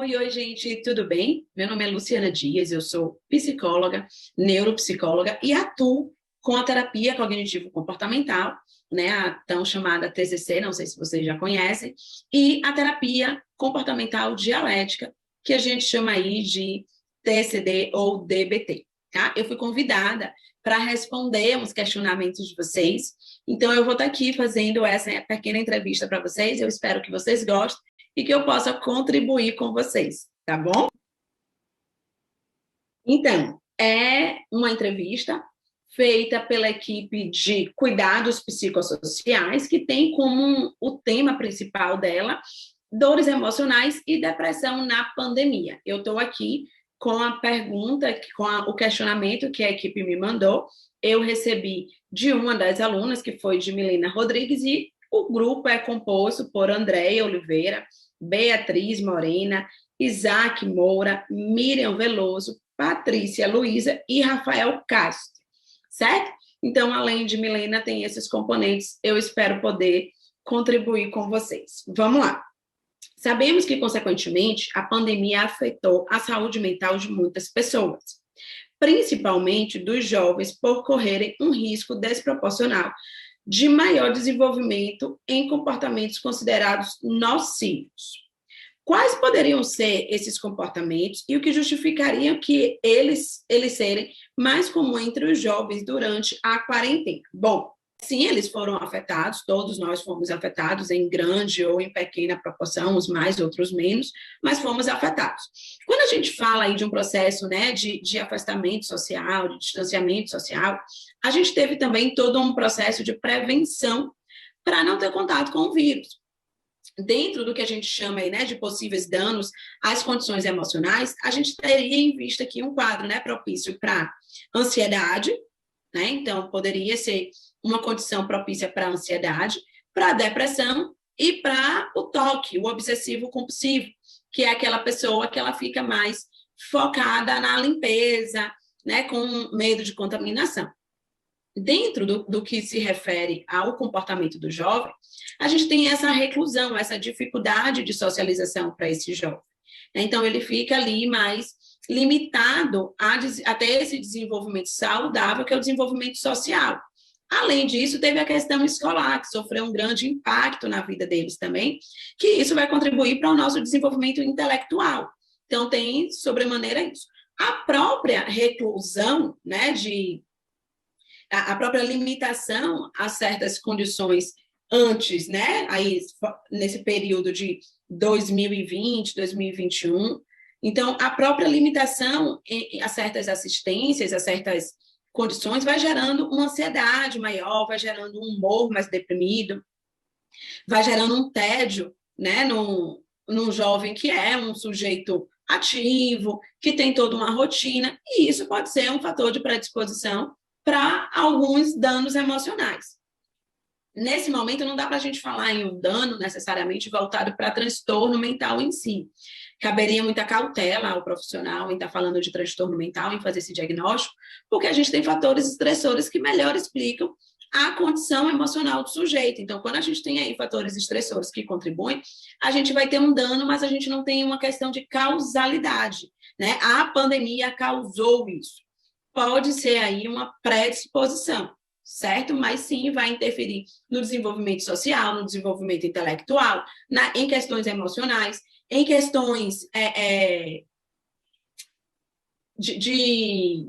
Oi, gente, tudo bem? Meu nome é Luciana Dias, eu sou psicóloga, neuropsicóloga e atuo com a terapia cognitivo-comportamental, né, a tão chamada TCC, não sei se vocês já conhecem, e a terapia comportamental dialética, que a gente chama aí de TCD ou DBT, tá? Eu fui convidada para responder uns questionamentos de vocês, então eu vou estar aqui fazendo essa pequena entrevista para vocês, eu espero que vocês gostem e que eu possa contribuir com vocês, tá bom? Então, é uma entrevista feita pela equipe de cuidados psicossociais, que tem como o tema principal dela dores emocionais e depressão na pandemia. Eu estou aqui com a pergunta, o questionamento que a equipe me mandou. Eu recebi de uma das alunas, que foi de Milena Rodrigues, e o grupo é composto por Andréia Oliveira, Beatriz Morena, Isaac Moura, Miriam Veloso, Patrícia Luiza e Rafael Castro, certo? Então, além de Milena, tem esses componentes, eu espero poder contribuir com vocês. Vamos lá. Sabemos que, consequentemente, a pandemia afetou a saúde mental de muitas pessoas, principalmente dos jovens, por correrem um risco desproporcional de maior desenvolvimento em comportamentos considerados nocivos. Quais poderiam ser esses comportamentos e o que justificaria que eles serem mais comuns entre os jovens durante a quarentena? Bom, sim, eles foram afetados, todos nós fomos afetados em grande ou em pequena proporção, uns mais, outros menos, mas fomos afetados. Quando a gente fala aí de um processo, né, de afastamento social, de distanciamento social, a gente teve também todo um processo de prevenção para não ter contato com o vírus. Dentro do que a gente chama aí, né, de possíveis danos às condições emocionais, a gente teria em vista aqui um quadro, né, propício para ansiedade, né? Então, poderia ser uma condição propícia para ansiedade, para depressão e para o toque, o obsessivo compulsivo, que é aquela pessoa que ela fica mais focada na limpeza, né, com medo de contaminação. Dentro do que se refere ao comportamento do jovem, a gente tem essa reclusão, essa dificuldade de socialização para esse jovem. Então, ele fica ali mais limitado até esse desenvolvimento saudável, que é o desenvolvimento social. Além disso, teve a questão escolar, que sofreu um grande impacto na vida deles também, que isso vai contribuir para o nosso desenvolvimento intelectual. Então, tem sobremaneira isso. A própria reclusão, né, a própria limitação a certas condições antes, né, aí, nesse período de 2020, 2021. Então, a própria limitação a certas assistências, a certas condições, vai gerando uma ansiedade maior, vai gerando um humor mais deprimido, vai gerando um tédio, né, num jovem que é um sujeito ativo, que tem toda uma rotina, e isso pode ser um fator de predisposição para alguns danos emocionais. Nesse momento, não dá para a gente falar em um dano necessariamente voltado para transtorno mental em si. Caberia muita cautela ao profissional em estar falando de transtorno mental, em fazer esse diagnóstico, porque a gente tem fatores estressores que melhor explicam a condição emocional do sujeito. Então, quando a gente tem aí fatores estressores que contribuem, a gente vai ter um dano, mas a gente não tem uma questão de causalidade, né? A pandemia causou isso. Pode ser aí uma predisposição, certo? Mas sim vai interferir no desenvolvimento social, no desenvolvimento intelectual, em questões emocionais, em questões de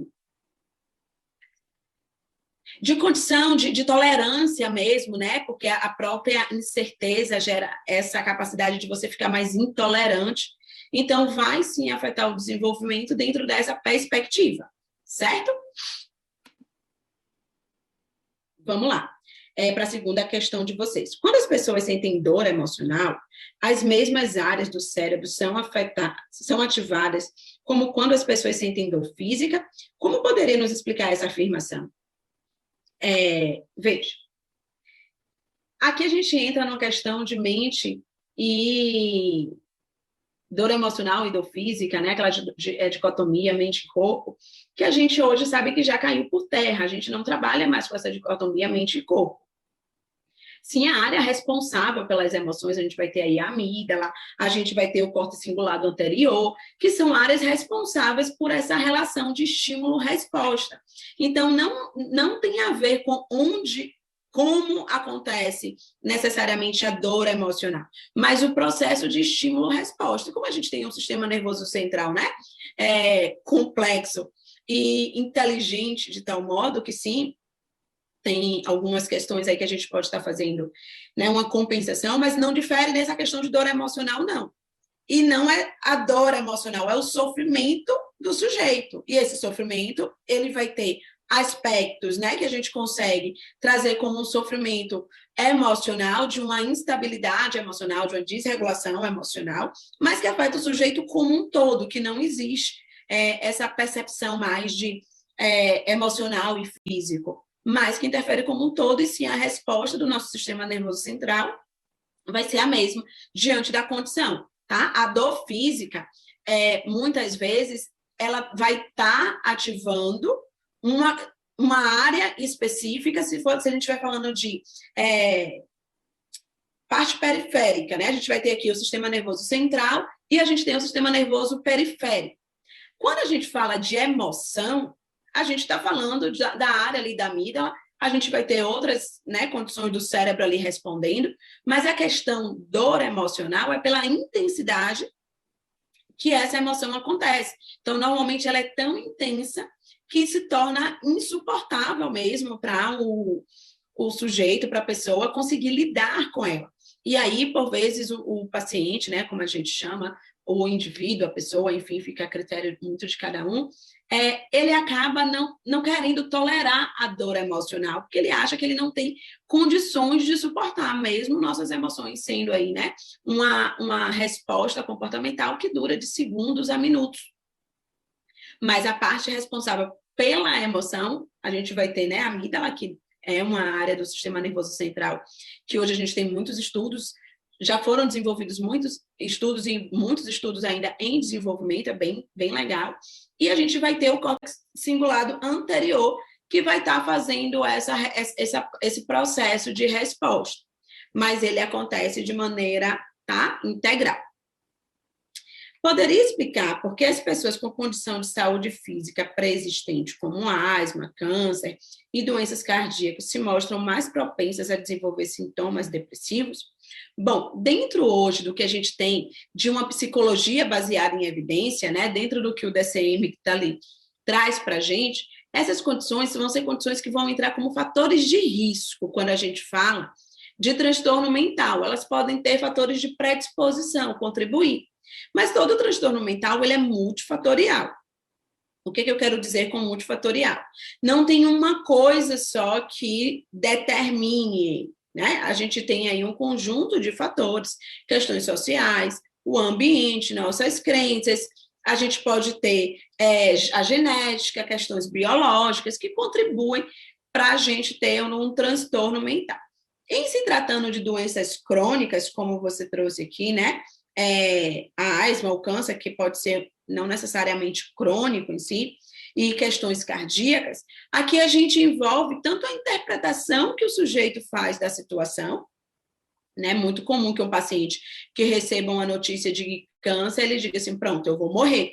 condição de tolerância mesmo, né? Porque a própria incerteza gera essa capacidade de você ficar mais intolerante. Então, vai sim afetar o desenvolvimento dentro dessa perspectiva, certo? Vamos lá. Para a segunda questão de vocês. Quando as pessoas sentem dor emocional, as mesmas áreas do cérebro são ativadas, como quando as pessoas sentem dor física? Como poderia nos explicar essa afirmação? Veja, aqui a gente entra numa questão de mente e dor emocional e dor física, né? Aquela dicotomia mente e corpo, que a gente hoje sabe que já caiu por terra, a gente não trabalha mais com essa dicotomia mente e corpo. Sim, a área responsável pelas emoções, a gente vai ter aí a amígdala, a gente vai ter o córtex cingulado anterior, que são áreas responsáveis por essa relação de estímulo-resposta. Então, não tem a ver com como acontece necessariamente a dor emocional, mas o processo de estímulo-resposta. Como a gente tem um sistema nervoso central, né, complexo e inteligente de tal modo que sim, tem algumas questões aí que a gente pode estar fazendo, né, uma compensação, mas não difere dessa questão de dor emocional, não. E não é a dor emocional, é o sofrimento do sujeito. E esse sofrimento, ele vai ter aspectos, né, que a gente consegue trazer como um sofrimento emocional, de uma instabilidade emocional, de uma desregulação emocional, mas que afeta o sujeito como um todo, que não existe essa percepção mais de emocional e físico, mas que interfere como um todo, e sim a resposta do nosso sistema nervoso central vai ser a mesma diante da condição, tá? A dor física, muitas vezes, ela vai estar ativando uma área específica, se a gente estiver falando de parte periférica, né? A gente vai ter aqui o sistema nervoso central e a gente tem o sistema nervoso periférico. Quando a gente fala de emoção, a gente está falando da área ali da amígdala, a gente vai ter outras, né, condições do cérebro ali respondendo, mas a questão dor emocional é pela intensidade que essa emoção acontece. Então, normalmente, ela é tão intensa que se torna insuportável mesmo para o sujeito, para a pessoa conseguir lidar com ela. E aí, por vezes, o paciente, né, como a gente chama, o indivíduo, a pessoa, enfim, fica a critério muito de cada um, ele acaba não querendo tolerar a dor emocional, porque ele acha que ele não tem condições de suportar mesmo nossas emoções, sendo aí, né, uma resposta comportamental que dura de segundos a minutos. Mas a parte responsável pela emoção, a gente vai ter, né, a amígdala, que é uma área do sistema nervoso central, que hoje a gente tem muitos estudos, já foram desenvolvidos muitos estudos e muitos estudos ainda em desenvolvimento, é bem legal. E a gente vai ter o córtex cingulado anterior, que vai estar fazendo esse processo de resposta. Mas ele acontece de maneira, tá, integral. Poderia explicar por que as pessoas com condição de saúde física pré-existente, como asma, câncer e doenças cardíacas, se mostram mais propensas a desenvolver sintomas depressivos? Bom, dentro hoje do que a gente tem de uma psicologia baseada em evidência, né, dentro do que o DCM que está ali traz para a gente, essas condições vão ser condições que vão entrar como fatores de risco quando a gente fala de transtorno mental. Elas podem ter fatores de predisposição, contribuir. Mas todo transtorno mental ele é multifatorial. O que eu quero dizer com multifatorial? Não tem uma coisa só que determine, né? A gente tem aí um conjunto de fatores, questões sociais, o ambiente, nossas crenças, a gente pode ter a genética, questões biológicas que contribuem para a gente ter um transtorno mental. Em se tratando de doenças crônicas, como você trouxe aqui, né? A asma, o câncer, que pode ser não necessariamente crônico em si, e questões cardíacas, aqui a gente envolve tanto a interpretação que o sujeito faz da situação, né? Muito comum que um paciente que receba uma notícia de câncer, ele diga assim, pronto, eu vou morrer.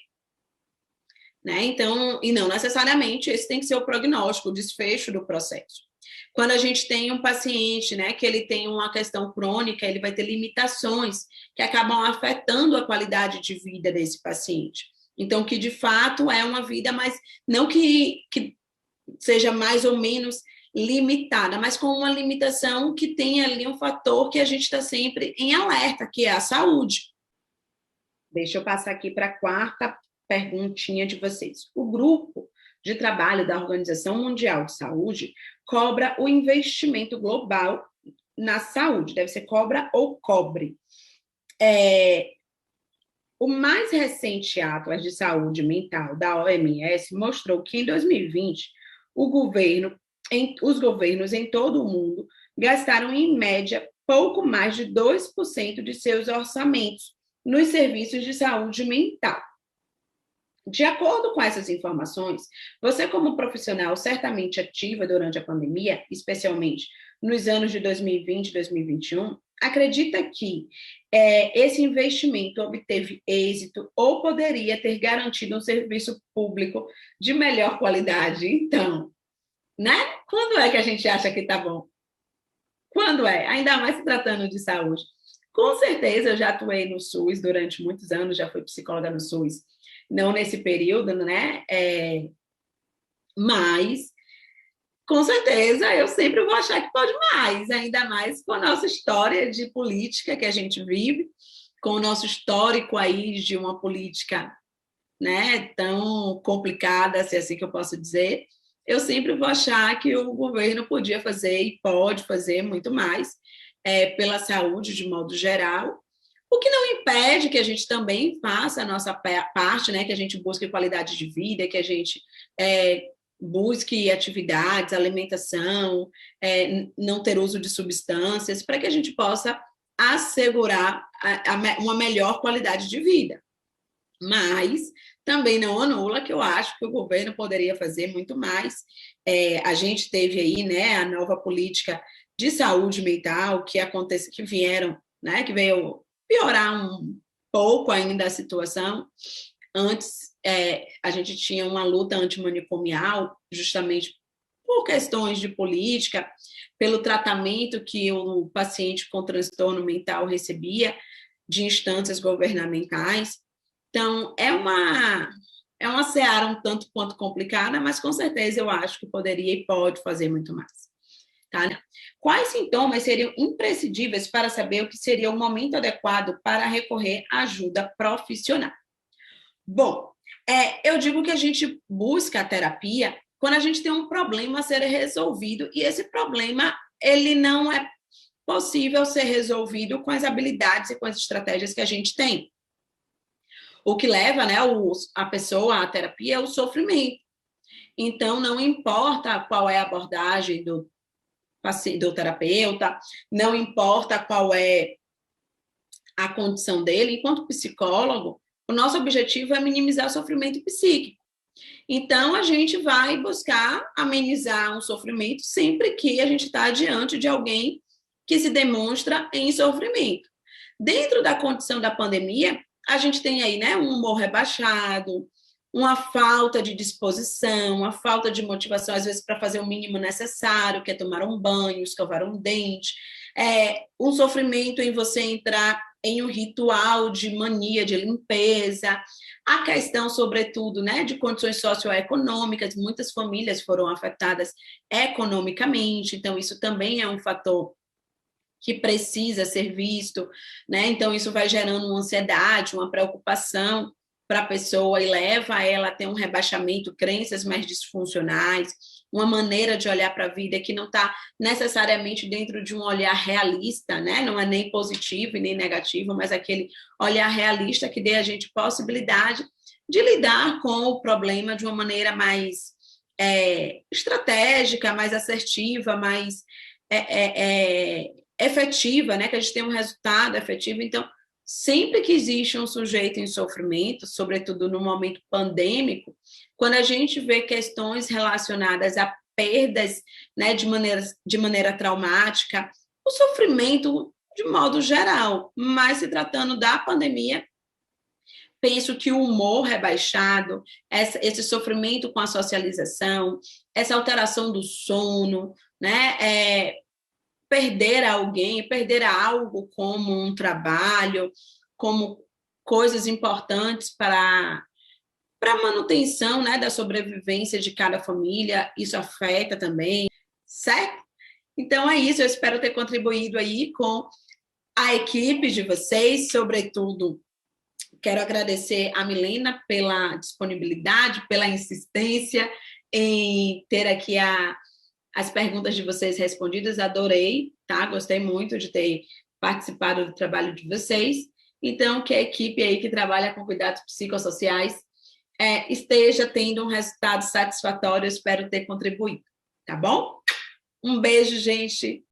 Né? Então, e não necessariamente esse tem que ser o prognóstico, o desfecho do processo. Quando a gente tem um paciente, né, que ele tem uma questão crônica, ele vai ter limitações que acabam afetando a qualidade de vida desse paciente. Então, que de fato é uma vida, mas não que seja mais ou menos limitada, mas com uma limitação que tem ali um fator que a gente está sempre em alerta, que é a saúde. Deixa eu passar aqui para a quarta perguntinha de vocês. O grupo de trabalho da Organização Mundial de Saúde cobra o investimento global na saúde, deve ser cobra ou cobre. O mais recente Atlas de Saúde Mental da OMS mostrou que em 2020 os governos em todo o mundo gastaram, em média, pouco mais de 2% de seus orçamentos nos serviços de saúde mental. De acordo com essas informações, você como profissional certamente ativa durante a pandemia, especialmente nos anos de 2020 e 2021, acredita que esse investimento obteve êxito ou poderia ter garantido um serviço público de melhor qualidade? Então, né? Quando é que a gente acha que está bom? Quando é? Ainda mais se tratando de saúde. Com certeza, eu já atuei no SUS durante muitos anos, já fui psicóloga no SUS, não nesse período, né? Mas, com certeza, eu sempre vou achar que pode mais, ainda mais com a nossa história de política que a gente vive, com o nosso histórico aí de uma política, né, tão complicada, se é assim que eu posso dizer. Eu sempre vou achar que o governo podia fazer e pode fazer muito mais pela saúde de modo geral, o que não impede que a gente também faça a nossa parte, né, que a gente busque qualidade de vida, que a gente busque atividades, alimentação, não ter uso de substâncias, para que a gente possa assegurar uma melhor qualidade de vida. Mas também não anula que eu acho que o governo poderia fazer muito mais. A gente teve aí, né, a nova política de saúde mental que vieram, né, que veio piorar um pouco ainda a situação. Antes, a gente tinha uma luta antimanicomial, justamente por questões de política, pelo tratamento que o paciente com transtorno mental recebia de instâncias governamentais. Então, é uma seara um tanto quanto complicada, mas com certeza eu acho que poderia e pode fazer muito mais. Tá? Quais sintomas seriam imprescindíveis para saber o que seria o momento adequado para recorrer à ajuda profissional? Bom, eu digo que a gente busca a terapia quando a gente tem um problema a ser resolvido e esse problema ele não é possível ser resolvido com as habilidades e com as estratégias que a gente tem. O que leva, né, a pessoa à terapia é o sofrimento. Então, não importa qual é a abordagem do terapeuta, não importa qual é a condição dele, enquanto psicólogo, o nosso objetivo é minimizar o sofrimento psíquico. Então, a gente vai buscar amenizar um sofrimento sempre que a gente está diante de alguém que se demonstra em sofrimento. Dentro da condição da pandemia, a gente tem aí, né, um humor rebaixado, uma falta de disposição, uma falta de motivação, às vezes, para fazer o mínimo necessário, que é tomar um banho, escovar um dente, um sofrimento em você entrar em um ritual de mania de limpeza, a questão, sobretudo, né, de condições socioeconômicas, muitas famílias foram afetadas economicamente, então isso também é um fator que precisa ser visto, né? Então isso vai gerando uma ansiedade, uma preocupação para a pessoa e leva ela a ter um rebaixamento, crenças mais disfuncionais, uma maneira de olhar para a vida que não está necessariamente dentro de um olhar realista, né? Não é nem positivo e nem negativo, mas aquele olhar realista que dê a gente possibilidade de lidar com o problema de uma maneira mais estratégica, mais assertiva, mais efetiva, né? Que a gente tem um resultado efetivo. Então, sempre que existe um sujeito em sofrimento, sobretudo no momento pandêmico, quando a gente vê questões relacionadas a perdas, né, de maneira traumática, o sofrimento de modo geral, mas se tratando da pandemia, penso que o humor rebaixado, esse sofrimento com a socialização, essa alteração do sono, né, perder alguém, perder algo como um trabalho, como coisas importantes para a manutenção, né, da sobrevivência de cada família, isso afeta também, certo? Então é isso, eu espero ter contribuído aí com a equipe de vocês, sobretudo quero agradecer a Milena pela disponibilidade, pela insistência em ter aqui as perguntas de vocês respondidas, adorei, tá? Gostei muito de ter participado do trabalho de vocês. Então, que a equipe aí que trabalha com cuidados psicossociais esteja tendo um resultado satisfatório, espero ter contribuído, tá bom? Um beijo, gente.